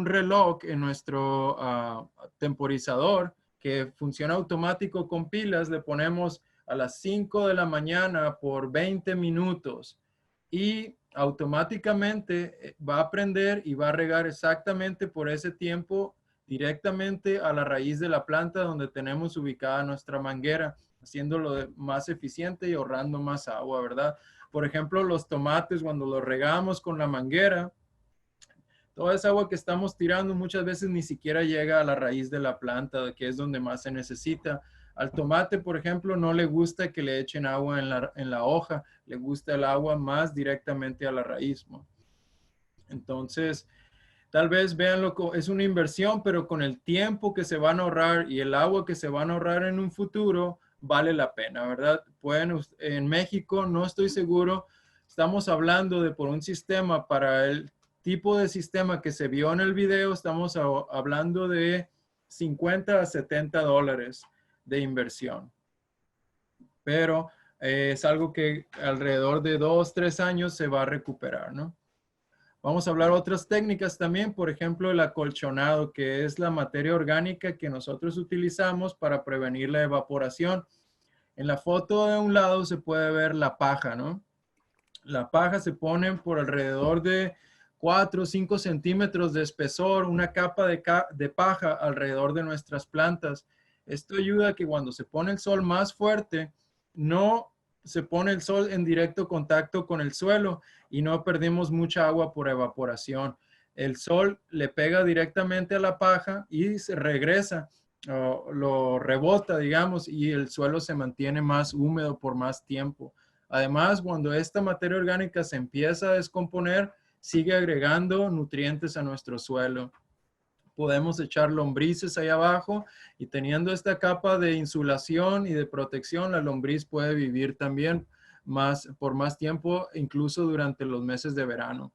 reloj en nuestro temporizador que funciona automático con pilas. Le ponemos a las 5 de la mañana por 20 minutos y automáticamente va a aprender y va a regar exactamente por ese tiempo directamente a la raíz de la planta donde tenemos ubicada nuestra manguera, haciéndolo más eficiente y ahorrando más agua, ¿verdad? Por ejemplo, los tomates, cuando los regamos con la manguera, toda esa agua que estamos tirando muchas veces ni siquiera llega a la raíz de la planta, que es donde más se necesita. Al tomate, por ejemplo, no le gusta que le echen agua en la hoja, le gusta el agua más directamente a la raíz, ¿no? Entonces, tal vez veanlo como es una inversión, pero con el tiempo que se van a ahorrar y el agua que se van a ahorrar en un futuro, vale la pena, ¿verdad? Pueden, en México, no estoy seguro, estamos hablando de por un sistema para el tipo de sistema que se vio en el video, estamos hablando de 50 a 70 dólares de inversión. Pero es algo que alrededor de 2, 3 años se va a recuperar, ¿no? Vamos a hablar otras técnicas también, por ejemplo, el acolchonado, que es la materia orgánica que nosotros utilizamos para prevenir la evaporación. En la foto de un lado se puede ver la paja, ¿no? La paja se pone por alrededor de 4 o 5 centímetros de espesor, una capa de paja alrededor de nuestras plantas. Esto ayuda a que cuando se pone el sol más fuerte, no se pone el sol en directo contacto con el suelo y no perdemos mucha agua por evaporación. El sol le pega directamente a la paja y se regresa, lo rebota, digamos, y el suelo se mantiene más húmedo por más tiempo. Además, cuando esta materia orgánica se empieza a descomponer, sigue agregando nutrientes a nuestro suelo. Podemos echar lombrices ahí abajo y teniendo esta capa de insulación y de protección, la lombriz puede vivir también por más tiempo, incluso durante los meses de verano.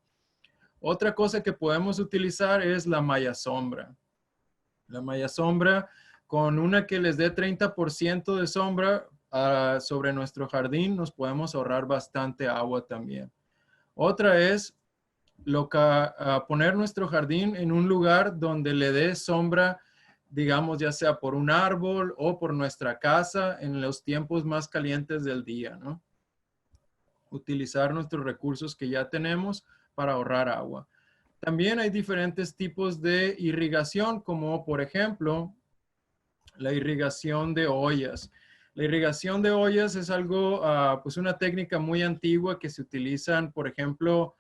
Otra cosa que podemos utilizar es la malla sombra. La malla sombra, con una que les dé 30% de sombra sobre nuestro jardín, nos podemos ahorrar bastante agua también. Otra es poner nuestro jardín en un lugar donde le dé sombra, digamos, ya sea por un árbol o por nuestra casa en los tiempos más calientes del día, ¿no? Utilizar nuestros recursos que ya tenemos para ahorrar agua. También hay diferentes tipos de irrigación, como por ejemplo, la irrigación de ollas. La irrigación de ollas es algo, pues una técnica muy antigua que se utilizan, por ejemplo,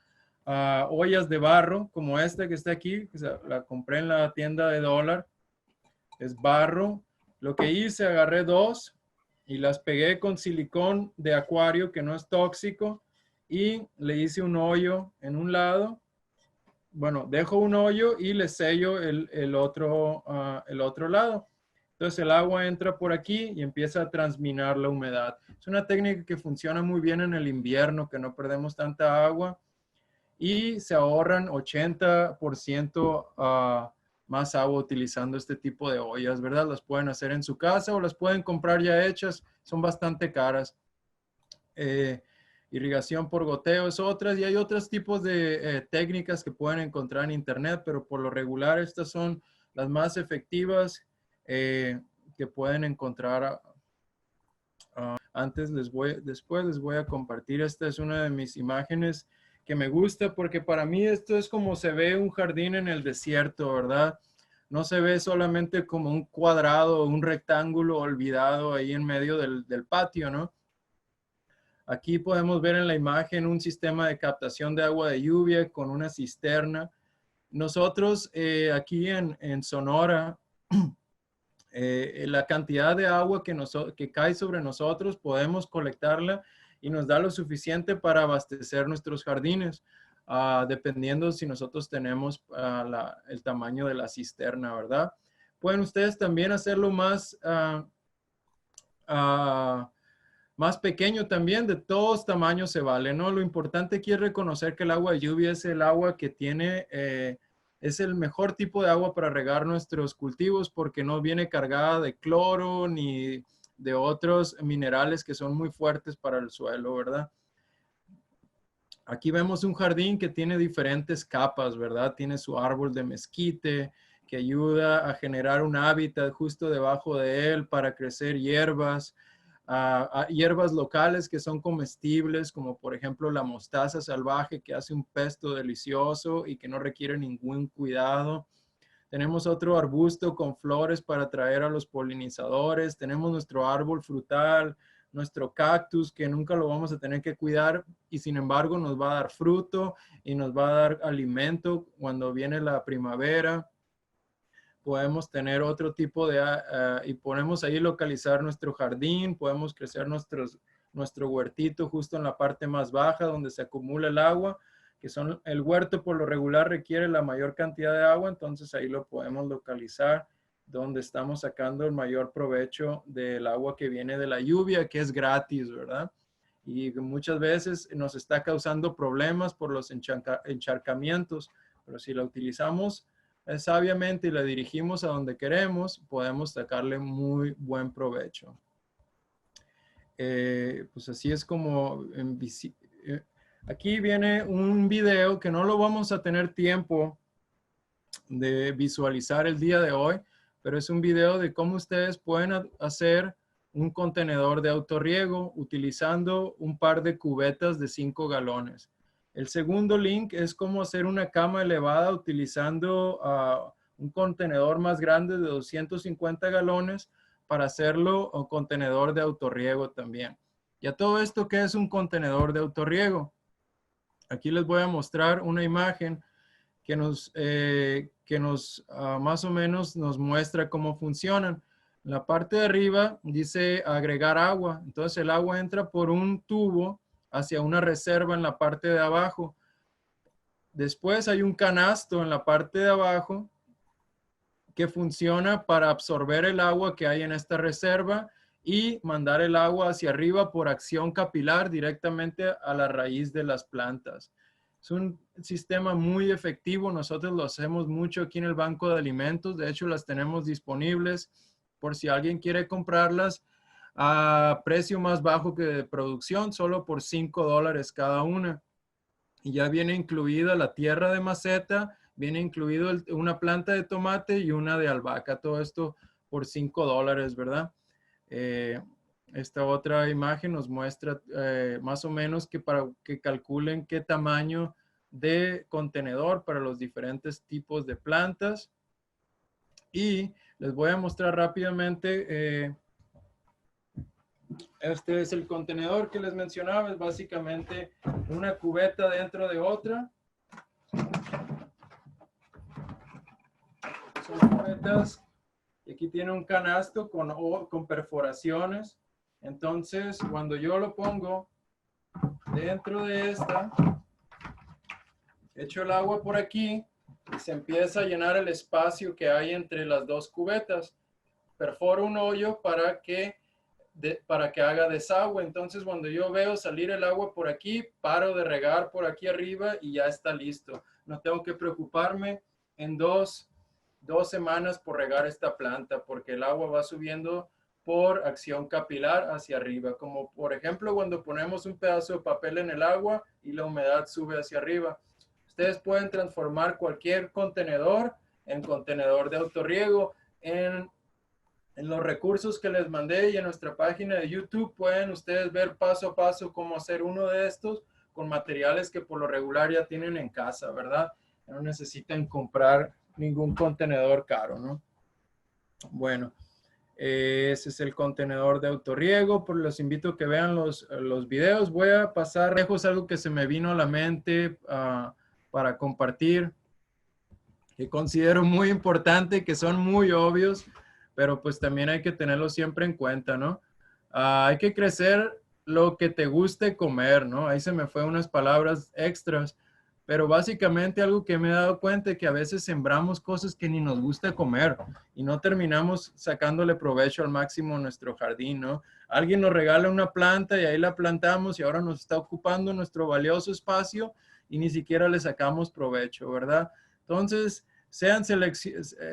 ollas de barro, como esta que está aquí, que la compré en la tienda de dólar. Es barro. Lo que hice, agarré dos y las pegué con silicón de acuario que no es tóxico y le hice un hoyo en un lado. Bueno, dejo un hoyo y le sello el otro lado. Entonces el agua entra por aquí y empieza a transminar la humedad. Es una técnica que funciona muy bien en el invierno, que no perdemos tanta agua y se ahorran 80% más agua utilizando este tipo de ollas, ¿verdad? Las pueden hacer en su casa o las pueden comprar ya hechas. Son bastante caras. Irrigación por goteo es otras y hay otros tipos de técnicas que pueden encontrar en internet, pero por lo regular estas son las más efectivas que pueden encontrar. Después les voy a compartir. Esta es una de mis imágenes que me gusta porque para mí esto es como se ve un jardín en el desierto, ¿verdad? No se ve solamente como un cuadrado o un rectángulo olvidado ahí en medio del patio, ¿no? Aquí podemos ver en la imagen un sistema de captación de agua de lluvia con una cisterna. Nosotros aquí en Sonora, la cantidad de agua que cae sobre nosotros podemos colectarla y nos da lo suficiente para abastecer nuestros jardines, dependiendo si nosotros tenemos el tamaño de la cisterna, ¿verdad? Pueden ustedes también hacerlo más pequeño también, de todos tamaños se vale, ¿no? Lo importante aquí es reconocer que el agua de lluvia es el agua que tiene, es el mejor tipo de agua para regar nuestros cultivos porque no viene cargada de cloro ni de otros minerales que son muy fuertes para el suelo, ¿verdad? Aquí vemos un jardín que tiene diferentes capas, ¿verdad? Tiene su árbol de mezquite que ayuda a generar un hábitat justo debajo de él para crecer hierbas. a hierbas locales que son comestibles, como por ejemplo la mostaza salvaje, que hace un pesto delicioso y que no requiere ningún cuidado. Tenemos otro arbusto con flores para atraer a los polinizadores. Tenemos nuestro árbol frutal, nuestro cactus, que nunca lo vamos a tener que cuidar y sin embargo nos va a dar fruto y nos va a dar alimento cuando viene la primavera. Podemos tener otro tipo de, y podemos ahí localizar nuestro jardín, podemos crecer nuestro huertito justo en la parte más baja donde se acumula el agua, que son, el huerto por lo regular requiere la mayor cantidad de agua, entonces ahí lo podemos localizar donde estamos sacando el mayor provecho del agua que viene de la lluvia, que es gratis, ¿verdad? Y muchas veces nos está causando problemas por los encharcamientos, pero si la utilizamos sabiamente y la dirigimos a donde queremos, podemos sacarle muy buen provecho. Pues así es como aquí viene un video que no lo vamos a tener tiempo de visualizar el día de hoy, pero es un video de cómo ustedes pueden hacer un contenedor de autorriego utilizando un par de cubetas de 5 galones. El segundo link es cómo hacer una cama elevada utilizando un contenedor más grande de 250 galones para hacerlo un contenedor de autorriego también. Y a todo esto, ¿qué es un contenedor de autorriego? Aquí les voy a mostrar una imagen que más o menos nos muestra cómo funcionan. En la parte de arriba dice agregar agua. Entonces el agua entra por un tubo hacia una reserva en la parte de abajo. Después hay un canasto en la parte de abajo que funciona para absorber el agua que hay en esta reserva y mandar el agua hacia arriba por acción capilar directamente a la raíz de las plantas. Es un sistema muy efectivo. Nosotros lo hacemos mucho aquí en el Banco de Alimentos. De hecho, las tenemos disponibles por si alguien quiere comprarlas a precio más bajo que de producción, solo por $5 cada una. Y ya viene incluida la tierra de maceta, viene incluido una planta de tomate y una de albahaca. Todo esto por $5, ¿verdad? Esta otra imagen nos muestra más o menos que para que calculen qué tamaño de contenedor para los diferentes tipos de plantas. Y les voy a mostrar rápidamente. Este es el contenedor que les mencionaba. Es básicamente una cubeta dentro de otra. Son cubetas. Y aquí tiene un canasto con perforaciones. Entonces, cuando yo lo pongo dentro de esta, echo el agua por aquí y se empieza a llenar el espacio que hay entre las dos cubetas. Perforo un hoyo para que haga desagüe. Entonces, cuando yo veo salir el agua por aquí, paro de regar por aquí arriba y ya está listo. No tengo que preocuparme en dos semanas por regar esta planta, porque el agua va subiendo por acción capilar hacia arriba. Como por ejemplo, cuando ponemos un pedazo de papel en el agua y la humedad sube hacia arriba. Ustedes pueden transformar cualquier contenedor en contenedor de autorriego. En los recursos que les mandé y en nuestra página de YouTube pueden ustedes ver paso a paso cómo hacer uno de estos con materiales que por lo regular ya tienen en casa, ¿verdad? No necesitan comprar ningún contenedor caro, ¿no? Bueno, ese es el contenedor de autorriego. Pues los invito a que vean los videos. Voy a pasar lejos algo que se me vino a la mente para compartir, que considero muy importante, que son muy obvios, pero pues también hay que tenerlo siempre en cuenta, ¿no? Hay que crecer lo que te guste comer, ¿no? Ahí se me fue unas palabras extras, pero básicamente algo que me he dado cuenta es que a veces sembramos cosas que ni nos gusta comer y no terminamos sacándole provecho al máximo a nuestro jardín, ¿no? Alguien nos regala una planta y ahí la plantamos y ahora nos está ocupando nuestro valioso espacio y ni siquiera le sacamos provecho, ¿verdad? Entonces,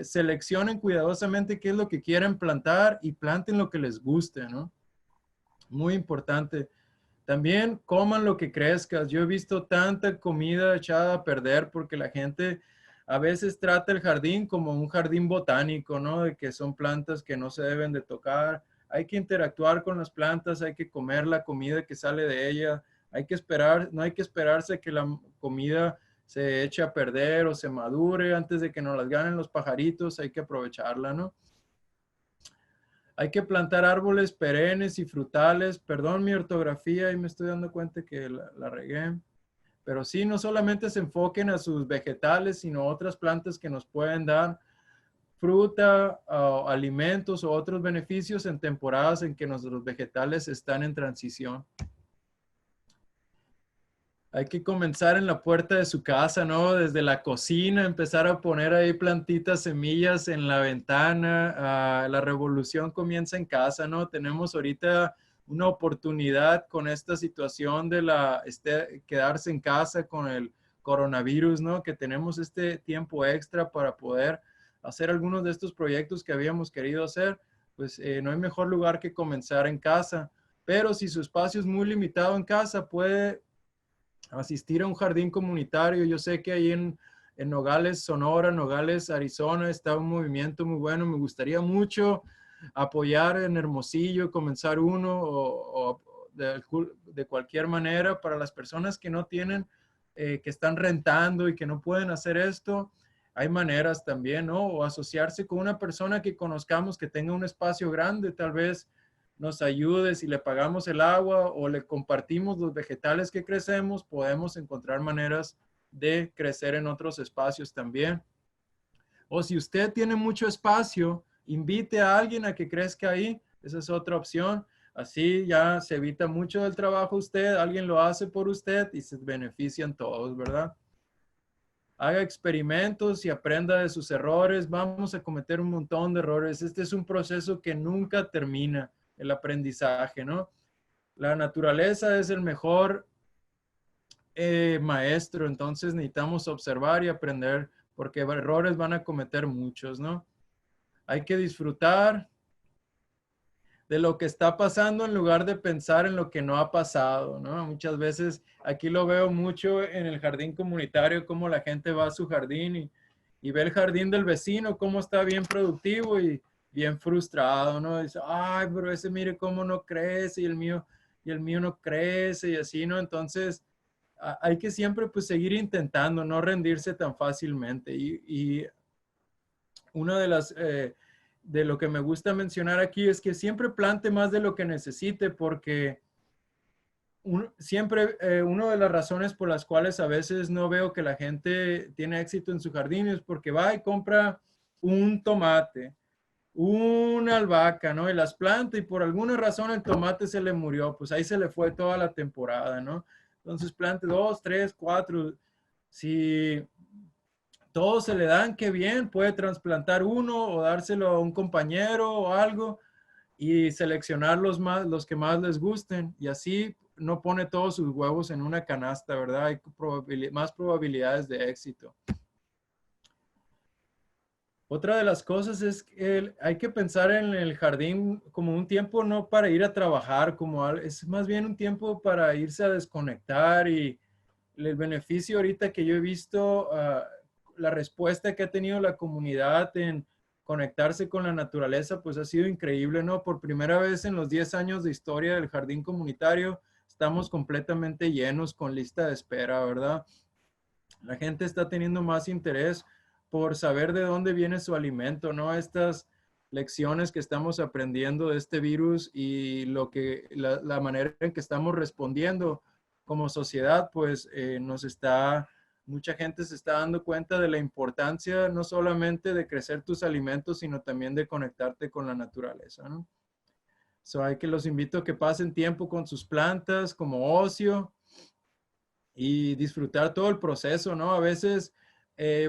seleccionen cuidadosamente qué es lo que quieren plantar y planten lo que les guste, ¿no? Muy importante. También coman lo que crezcas. Yo he visto tanta comida echada a perder porque la gente a veces trata el jardín como un jardín botánico, ¿no? De que son plantas que no se deben de tocar. hay que interactuar con las plantas, hay que comer la comida que sale de ella, hay que esperar, no hay que esperarse que la comida se eche a perder o se madure antes de que nos las ganen los pajaritos, hay que aprovecharla, ¿no? Hay que plantar árboles perennes y frutales. Perdón mi ortografía, y me estoy dando cuenta que la regué. Pero sí, no solamente se enfoquen a sus vegetales, sino otras plantas que nos pueden dar fruta, alimentos o otros beneficios en temporadas en que nuestros vegetales están en transición. Hay que comenzar en la puerta de su casa, ¿no? Desde la cocina, empezar a poner ahí plantitas, semillas en la ventana. La revolución comienza en casa, ¿no? Tenemos ahorita una oportunidad con esta situación de quedarse en casa con el coronavirus, ¿no? Que tenemos este tiempo extra para poder hacer algunos de estos proyectos que habíamos querido hacer. Pues no hay mejor lugar que comenzar en casa. Pero si su espacio es muy limitado en casa, puede asistir a un jardín comunitario. Yo sé que ahí en Nogales, Sonora, Nogales, Arizona, está un movimiento muy bueno. Me gustaría mucho apoyar en Hermosillo, comenzar uno o de cualquier manera para las personas que no tienen, que están rentando y que no pueden hacer esto. Hay maneras también, ¿no? O asociarse con una persona que conozcamos que tenga un espacio grande, tal vez nos ayude, si le pagamos el agua o le compartimos los vegetales que crecemos, podemos encontrar maneras de crecer en otros espacios también. O si usted tiene mucho espacio, invite a alguien a que crezca ahí. Esa es otra opción. Así ya se evita mucho del trabajo usted, alguien lo hace por usted y se benefician todos, ¿verdad? Haga experimentos y aprenda de sus errores. Vamos a cometer un montón de errores. Este es un proceso que nunca termina, el aprendizaje, ¿no? La naturaleza es el mejor maestro, entonces necesitamos observar y aprender porque errores van a cometer muchos, ¿no? Hay que disfrutar de lo que está pasando en lugar de pensar en lo que no ha pasado, ¿no? Muchas veces aquí lo veo mucho en el jardín comunitario, cómo la gente va a su jardín y ve el jardín del vecino, cómo está bien productivo y bien frustrado, ¿no? Dice, ay, pero ese mire cómo no crece y el mío no crece y así, ¿no? Entonces, hay que siempre pues seguir intentando, no rendirse tan fácilmente. Y una de las de lo que me gusta mencionar aquí es que siempre plante más de lo que necesite, porque siempre una de las razones por las cuales a veces no veo que la gente tiene éxito en su jardín es porque va y compra un tomate, una albahaca, ¿no? Y las planta y por alguna razón el tomate se le murió, pues ahí se le fue toda la temporada, ¿no? Entonces plante 2, 3, 4. Si todos se le dan, qué bien, puede trasplantar uno o dárselo a un compañero o algo y seleccionar los que más les gusten y así no pone todos sus huevos en una canasta, ¿verdad? Hay más probabilidades de éxito. Otra de las cosas es que hay que pensar en el jardín como un tiempo no para ir a trabajar, es más bien un tiempo para irse a desconectar y el beneficio ahorita que yo he visto, la respuesta que ha tenido la comunidad en conectarse con la naturaleza, pues ha sido increíble, ¿no? Por primera vez en los 10 años de historia del jardín comunitario, estamos completamente llenos con lista de espera, ¿verdad? La gente está teniendo más interés por saber de dónde viene su alimento, ¿no? Estas lecciones que estamos aprendiendo de este virus y la manera en que estamos respondiendo como sociedad, pues mucha gente se está dando cuenta de la importancia no solamente de crecer tus alimentos, sino también de conectarte con la naturaleza, ¿no? Hay que los invito a que pasen tiempo con sus plantas como ocio y disfrutar todo el proceso, ¿no? A veces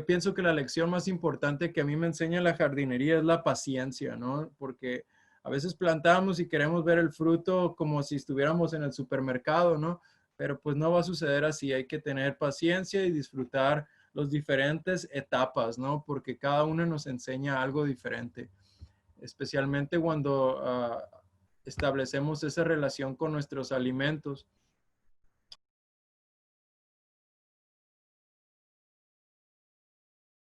pienso que la lección más importante que a mí me enseña la jardinería es la paciencia, ¿no? Porque a veces plantamos y queremos ver el fruto como si estuviéramos en el supermercado, ¿no? Pero pues no va a suceder así, hay que tener paciencia y disfrutar las diferentes etapas, ¿no? Porque cada una nos enseña algo diferente, especialmente cuando establecemos esa relación con nuestros alimentos.